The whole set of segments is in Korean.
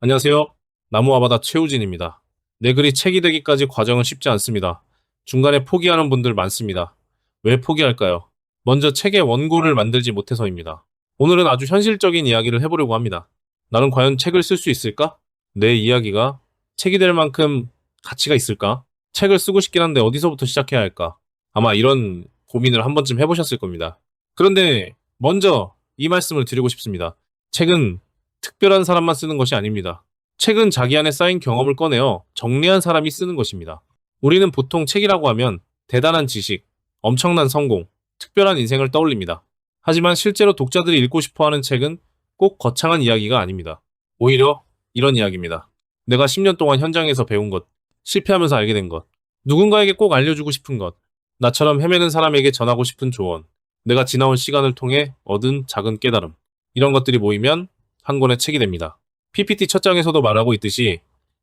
안녕하세요. 나무와 바다 최우진입니다. 내 글이 책이 되기까지 과정은 쉽지 않습니다. 중간에 포기하는 분들 많습니다. 왜 포기할까요? 먼저 책의 원고를 만들지 못해서입니다. 오늘은 아주 현실적인 이야기를 해보려고 합니다. 나는 과연 책을 쓸 수 있을까? 내 이야기가 책이 될 만큼 가치가 있을까? 책을 쓰고 싶긴 한데 어디서부터 시작해야 할까? 아마 이런 고민을 한 번쯤 해보셨을 겁니다. 그런데 먼저 이 말씀을 드리고 싶습니다. 책은 특별한 사람만 쓰는 것이 아닙니다. 책은 자기 안에 쌓인 경험을 꺼내어 정리한 사람이 쓰는 것입니다. 우리는 보통 책이라고 하면 대단한 지식, 엄청난 성공, 특별한 인생을 떠올립니다. 하지만 실제로 독자들이 읽고 싶어 하는 책은 꼭 거창한 이야기가 아닙니다. 오히려 이런 이야기입니다. 내가 10년 동안 현장에서 배운 것, 실패하면서 알게 된 것, 누군가에게 꼭 알려주고 싶은 것, 나처럼 헤매는 사람에게 전하고 싶은 조언, 내가 지나온 시간을 통해 얻은 작은 깨달음, 이런 것들이 모이면 한 권의 책이 됩니다. PPT 첫 장에서도 말하고 있듯이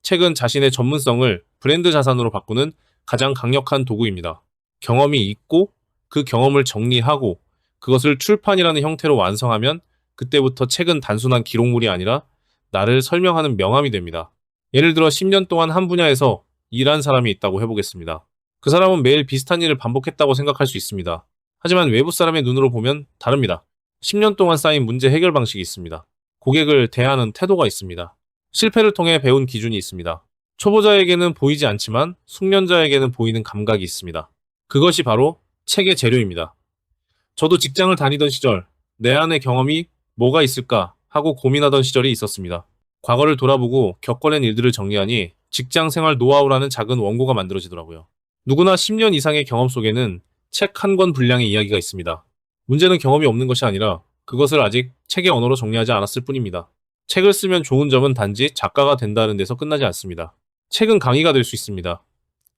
책은 자신의 전문성을 브랜드 자산으로 바꾸는 가장 강력한 도구입니다. 경험이 있고 그 경험을 정리하고 그것을 출판이라는 형태로 완성하면 그때부터 책은 단순한 기록물이 아니라 나를 설명하는 명함이 됩니다. 예를 들어 10년 동안 한 분야에서 일한 사람이 있다고 해보겠습니다. 그 사람은 매일 비슷한 일을 반복했다고 생각할 수 있습니다. 하지만 외부 사람의 눈으로 보면 다릅니다. 10년 동안 쌓인 문제 해결 방식이 있습니다. 고객을 대하는 태도가 있습니다. 실패를 통해 배운 기준이 있습니다. 초보자에게는 보이지 않지만 숙련자에게는 보이는 감각이 있습니다. 그것이 바로 책의 재료입니다. 저도 직장을 다니던 시절 내 안의 경험이 뭐가 있을까 하고 고민하던 시절이 있었습니다. 과거를 돌아보고 겪어낸 일들을 정리하니 직장 생활 노하우라는 작은 원고가 만들어지더라고요. 누구나 10년 이상의 경험 속에는 책 한 권 분량의 이야기가 있습니다. 문제는 경험이 없는 것이 아니라 그것을 아직 책의 언어로 정리하지 않았을 뿐입니다. 책을 쓰면 좋은 점은 단지 작가가 된다는 데서 끝나지 않습니다. 책은 강의가 될 수 있습니다.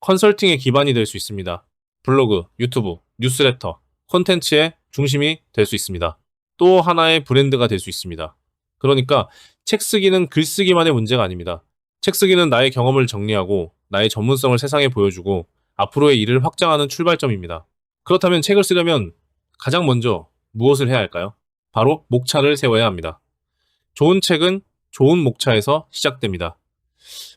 컨설팅의 기반이 될 수 있습니다. 블로그, 유튜브, 뉴스레터, 콘텐츠의 중심이 될 수 있습니다. 또 하나의 브랜드가 될 수 있습니다. 그러니까 책 쓰기는 글쓰기만의 문제가 아닙니다. 책 쓰기는 나의 경험을 정리하고 나의 전문성을 세상에 보여주고 앞으로의 일을 확장하는 출발점입니다. 그렇다면 책을 쓰려면 가장 먼저 무엇을 해야 할까요? 바로 목차를 세워야 합니다. 좋은 책은 좋은 목차에서 시작됩니다.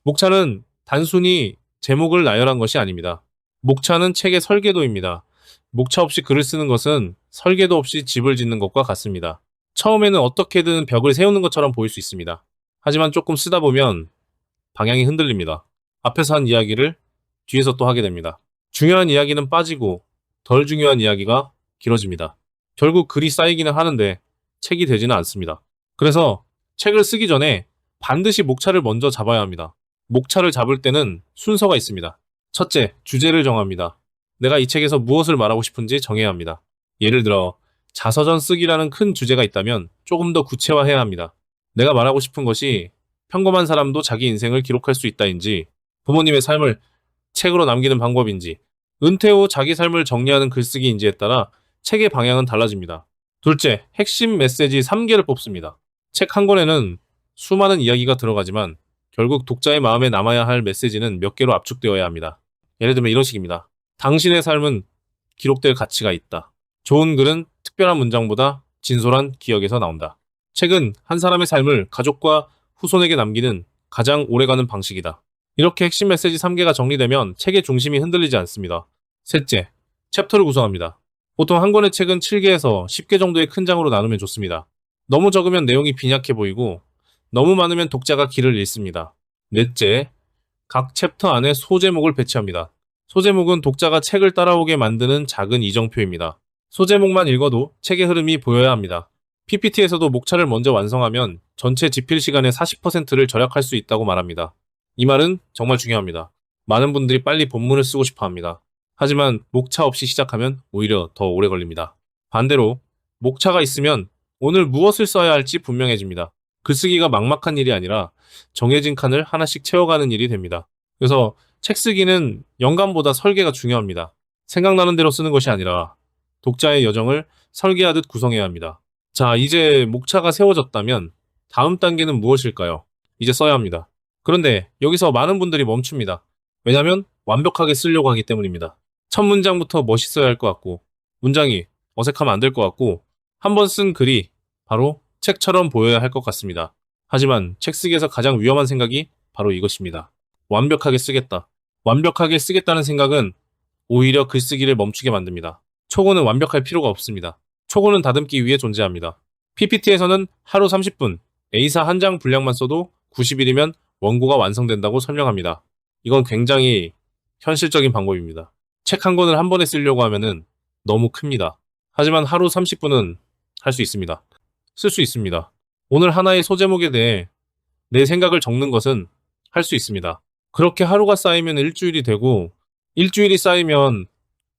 목차는 단순히 제목을 나열한 것이 아닙니다. 목차는 책의 설계도입니다. 목차 없이 글을 쓰는 것은 설계도 없이 집을 짓는 것과 같습니다. 처음에는 어떻게든 벽을 세우는 것처럼 보일 수 있습니다. 하지만 조금 쓰다 보면 방향이 흔들립니다. 앞에서 한 이야기를 뒤에서 또 하게 됩니다. 중요한 이야기는 빠지고 덜 중요한 이야기가 길어집니다. 결국 글이 쌓이기는 하는데 책이 되지는 않습니다. 그래서 책을 쓰기 전에 반드시 목차를 먼저 잡아야 합니다. 목차를 잡을 때는 순서가 있습니다. 첫째, 주제를 정합니다. 내가 이 책에서 무엇을 말하고 싶은지 정해야 합니다. 예를 들어 자서전 쓰기라는 큰 주제가 있다면 조금 더 구체화해야 합니다. 내가 말하고 싶은 것이 평범한 사람도 자기 인생을 기록할 수 있다인지, 부모님의 삶을 책으로 남기는 방법인지, 은퇴 후 자기 삶을 정리하는 글쓰기인지에 따라 책의 방향은 달라집니다. 둘째, 핵심 메시지 3개를 뽑습니다. 책 한 권에는 수많은 이야기가 들어가지만 결국 독자의 마음에 남아야 할 메시지는 몇 개로 압축되어야 합니다. 예를 들면 이런 식입니다. 당신의 삶은 기록될 가치가 있다. 좋은 글은 특별한 문장보다 진솔한 기억에서 나온다. 책은 한 사람의 삶을 가족과 후손에게 남기는 가장 오래가는 방식이다. 이렇게 핵심 메시지 3개가 정리되면 책의 중심이 흔들리지 않습니다. 셋째, 챕터를 구성합니다. 보통 한 권의 책은 7개에서 10개 정도의 큰 장으로 나누면 좋습니다. 너무 적으면 내용이 빈약해 보이고 너무 많으면 독자가 길을 잃습니다. 넷째, 각 챕터 안에 소제목을 배치합니다. 소제목은 독자가 책을 따라오게 만드는 작은 이정표입니다. 소제목만 읽어도 책의 흐름이 보여야 합니다. PPT에서도 목차를 먼저 완성하면 전체 집필 시간의 40%를 절약할 수 있다고 말합니다. 이 말은 정말 중요합니다. 많은 분들이 빨리 본문을 쓰고 싶어 합니다. 하지만 목차 없이 시작하면 오히려 더 오래 걸립니다. 반대로 목차가 있으면 오늘 무엇을 써야 할지 분명해집니다. 글쓰기가 막막한 일이 아니라 정해진 칸을 하나씩 채워가는 일이 됩니다. 그래서 책 쓰기는 영감보다 설계가 중요합니다. 생각나는 대로 쓰는 것이 아니라 독자의 여정을 설계하듯 구성해야 합니다. 자, 이제 목차가 세워졌다면 다음 단계는 무엇일까요? 이제 써야 합니다. 그런데 여기서 많은 분들이 멈춥니다. 왜냐하면 완벽하게 쓰려고 하기 때문입니다. 첫 문장부터 멋있어야 할 것 같고 문장이 어색하면 안 될 것 같고 한 번 쓴 글이 바로 책처럼 보여야 할 것 같습니다. 하지만 책 쓰기에서 가장 위험한 생각이 바로 이것입니다. 완벽하게 쓰겠다. 완벽하게 쓰겠다는 생각은 오히려 글쓰기를 멈추게 만듭니다. 초고는 완벽할 필요가 없습니다. 초고는 다듬기 위해 존재합니다. PPT에서는 하루 30분, A사 한 장 분량만 써도 90일이면 원고가 완성된다고 설명합니다. 이건 굉장히 현실적인 방법입니다. 책 한 권을 한 번에 쓰려고 하면은 너무 큽니다. 하지만 하루 30분은 할 수 있습니다. 쓸 수 있습니다. 오늘 하나의 소제목에 대해 내 생각을 적는 것은 할 수 있습니다. 그렇게 하루가 쌓이면 일주일이 되고, 일주일이 쌓이면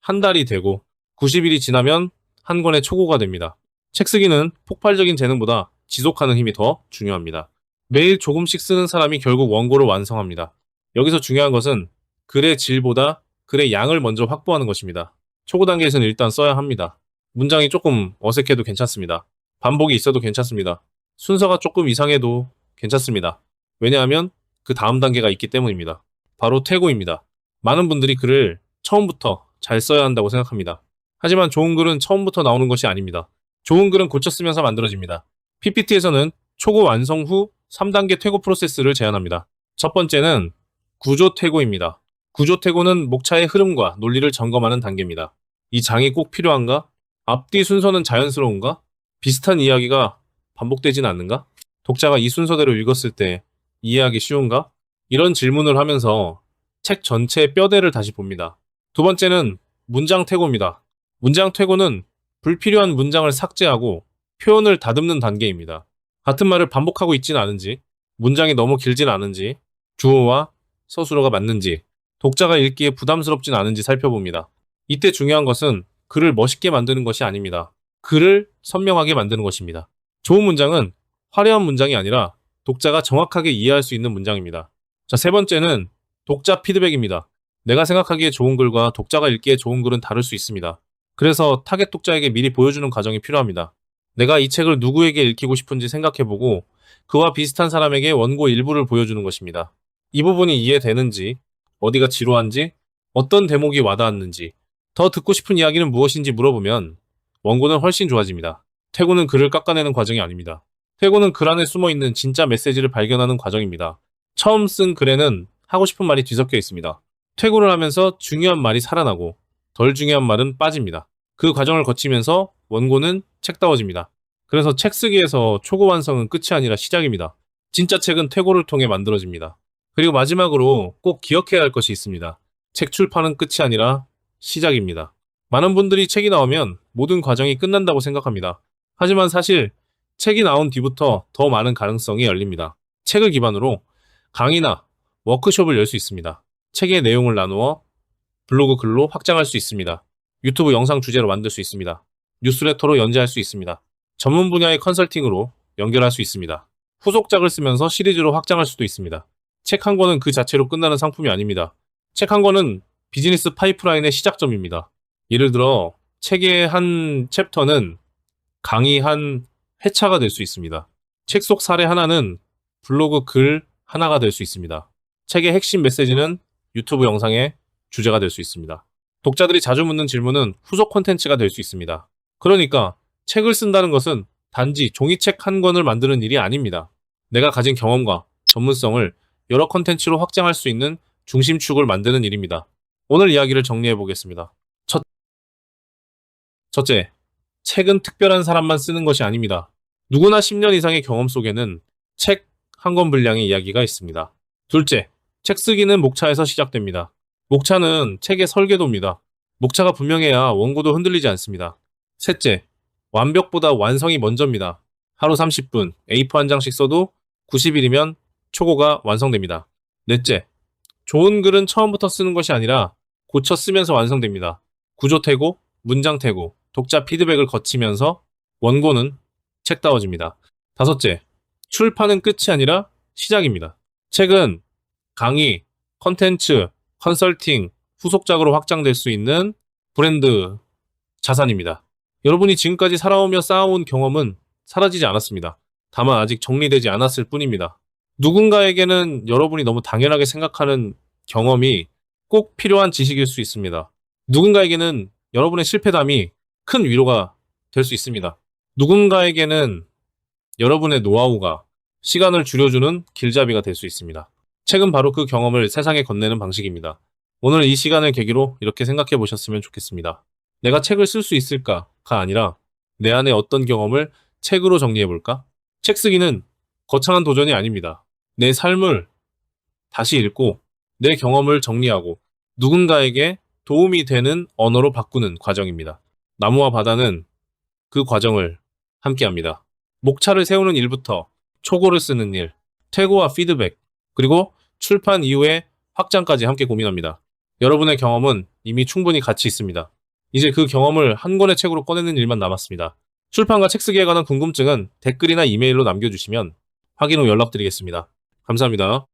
한 달이 되고, 90일이 지나면 한 권의 초고가 됩니다. 책 쓰기는 폭발적인 재능보다 지속하는 힘이 더 중요합니다. 매일 조금씩 쓰는 사람이 결국 원고를 완성합니다. 여기서 중요한 것은 글의 질보다 글의 양을 먼저 확보하는 것입니다. 초고 단계에서는 일단 써야 합니다. 문장이 조금 어색해도 괜찮습니다. 반복이 있어도 괜찮습니다. 순서가 조금 이상해도 괜찮습니다. 왜냐하면 그 다음 단계가 있기 때문입니다. 바로 태고입니다. 많은 분들이 글을 처음부터 잘 써야 한다고 생각합니다. 하지만 좋은 글은 처음부터 나오는 것이 아닙니다. 좋은 글은 고쳐 쓰면서 만들어집니다. PPT에서는 초고 완성 후 3단계 퇴고 프로세스를 제안합니다. 첫 번째는 구조 퇴고입니다. 구조 퇴고는 목차의 흐름과 논리를 점검하는 단계입니다. 이 장이 꼭 필요한가? 앞뒤 순서는 자연스러운가? 비슷한 이야기가 반복되진 않는가? 독자가 이 순서대로 읽었을 때 이해하기 쉬운가? 이런 질문을 하면서 책 전체의 뼈대를 다시 봅니다. 두 번째는 문장 퇴고입니다. 문장 퇴고는 불필요한 문장을 삭제하고 표현을 다듬는 단계입니다. 같은 말을 반복하고 있지는 않은지, 문장이 너무 길진 않은지, 주어와 서술어가 맞는지, 독자가 읽기에 부담스럽진 않은지 살펴봅니다. 이때 중요한 것은 글을 멋있게 만드는 것이 아닙니다. 글을 선명하게 만드는 것입니다. 좋은 문장은 화려한 문장이 아니라 독자가 정확하게 이해할 수 있는 문장입니다. 자, 세 번째는 독자 피드백입니다. 내가 생각하기에 좋은 글과 독자가 읽기에 좋은 글은 다를 수 있습니다. 그래서 타겟 독자에게 미리 보여주는 과정이 필요합니다. 내가 이 책을 누구에게 읽히고 싶은지 생각해보고 그와 비슷한 사람에게 원고 일부를 보여주는 것입니다. 이 부분이 이해되는지, 어디가 지루한지, 어떤 대목이 와닿았는지, 더 듣고 싶은 이야기는 무엇인지 물어보면 원고는 훨씬 좋아집니다. 퇴고는 글을 깎아내는 과정이 아닙니다. 퇴고는 글 안에 숨어있는 진짜 메시지를 발견하는 과정입니다. 처음 쓴 글에는 하고 싶은 말이 뒤섞여 있습니다. 퇴고를 하면서 중요한 말이 살아나고 덜 중요한 말은 빠집니다. 그 과정을 거치면서 원고는 책다워집니다. 그래서 책 쓰기에서 초고 완성은 끝이 아니라 시작입니다. 진짜 책은 퇴고를 통해 만들어집니다. 그리고 마지막으로 꼭 기억해야 할 것이 있습니다. 책 출판은 끝이 아니라 시작입니다. 많은 분들이 책이 나오면 모든 과정이 끝난다고 생각합니다. 하지만 사실 책이 나온 뒤부터 더 많은 가능성이 열립니다. 책을 기반으로 강의나 워크숍을 열 수 있습니다. 책의 내용을 나누어 블로그 글로 확장할 수 있습니다. 유튜브 영상 주제로 만들 수 있습니다. 뉴스레터로 연재할 수 있습니다. 전문 분야의 컨설팅으로 연결할 수 있습니다. 후속작을 쓰면서 시리즈로 확장할 수도 있습니다. 책 한 권은 그 자체로 끝나는 상품이 아닙니다. 책 한 권은 비즈니스 파이프라인의 시작점입니다. 예를 들어 책의 한 챕터는 강의 한 회차가 될 수 있습니다. 책 속 사례 하나는 블로그 글 하나가 될 수 있습니다. 책의 핵심 메시지는 유튜브 영상의 주제가 될 수 있습니다. 독자들이 자주 묻는 질문은 후속 콘텐츠가 될 수 있습니다. 그러니까 책을 쓴다는 것은 단지 종이책 한 권을 만드는 일이 아닙니다. 내가 가진 경험과 전문성을 여러 콘텐츠로 확장할 수 있는 중심축을 만드는 일입니다. 오늘 이야기를 정리해 보겠습니다. 첫째, 책은 특별한 사람만 쓰는 것이 아닙니다. 누구나 10년 이상의 경험 속에는 책 한 권 분량의 이야기가 있습니다. 둘째, 책 쓰기는 목차에서 시작됩니다. 목차는 책의 설계도입니다. 목차가 분명해야 원고도 흔들리지 않습니다. 셋째, 완벽보다 완성이 먼저입니다. 하루 30분, A4 한 장씩 써도 90일이면 초고가 완성됩니다. 넷째, 좋은 글은 처음부터 쓰는 것이 아니라 고쳐 쓰면서 완성됩니다. 구조 태고, 문장 태고, 독자 피드백을 거치면서 원고는 책다워집니다. 다섯째, 출판은 끝이 아니라 시작입니다. 책은 강의, 컨텐츠, 컨설팅, 후속작으로 확장될 수 있는 브랜드 자산입니다. 여러분이 지금까지 살아오며 쌓아온 경험은 사라지지 않았습니다. 다만 아직 정리되지 않았을 뿐입니다. 누군가에게는 여러분이 너무 당연하게 생각하는 경험이 꼭 필요한 지식일 수 있습니다. 누군가에게는 여러분의 실패담이 큰 위로가 될 수 있습니다. 누군가에게는 여러분의 노하우가 시간을 줄여주는 길잡이가 될 수 있습니다. 책은 바로 그 경험을 세상에 건네는 방식입니다. 오늘 이 시간을 계기로 이렇게 생각해 보셨으면 좋겠습니다. 내가 책을 쓸 수 있을까가 아니라 내 안에 어떤 경험을 책으로 정리해 볼까? 책 쓰기는 거창한 도전이 아닙니다. 내 삶을 다시 읽고 내 경험을 정리하고 누군가에게 도움이 되는 언어로 바꾸는 과정입니다. 나무와 바다는 그 과정을 함께합니다. 목차를 세우는 일부터 초고를 쓰는 일, 퇴고와 피드백, 그리고 출판 이후의 확장까지 함께 고민합니다. 여러분의 경험은 이미 충분히 가치 있습니다. 이제 그 경험을 한 권의 책으로 꺼내는 일만 남았습니다. 출판과 책 쓰기에 관한 궁금증은 댓글이나 이메일로 남겨주시면 확인 후 연락드리겠습니다. 감사합니다.